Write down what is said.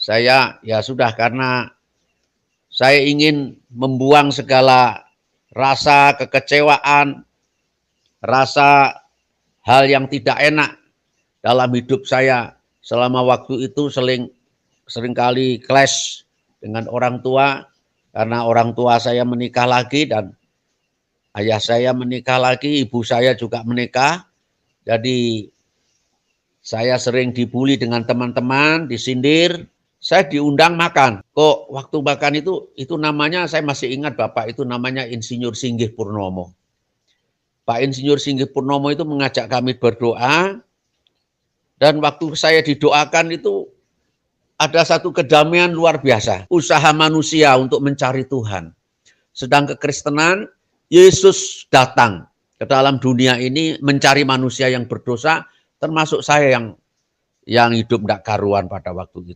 Saya ya sudah, karena saya ingin membuang segala rasa kekecewaan, rasa hal yang tidak enak dalam hidup saya selama waktu itu. Seringkali clash dengan orang tua, karena orang tua saya menikah lagi dan ayah saya menikah lagi, ibu saya juga menikah. Jadi saya sering dibully dengan teman-teman, disindir. Saya diundang makan. Kok waktu makan itu namanya, saya masih ingat Bapak itu namanya Insinyur Singgih Purnomo. Pak Insinyur Singgih Purnomo itu mengajak kami berdoa, dan waktu saya didoakan itu ada satu kedamaian luar biasa. Usaha manusia untuk mencari Tuhan. Sedang kekristenan, Yesus datang ke dalam dunia ini mencari manusia yang berdosa, termasuk saya yang hidup tidak karuan pada waktu itu.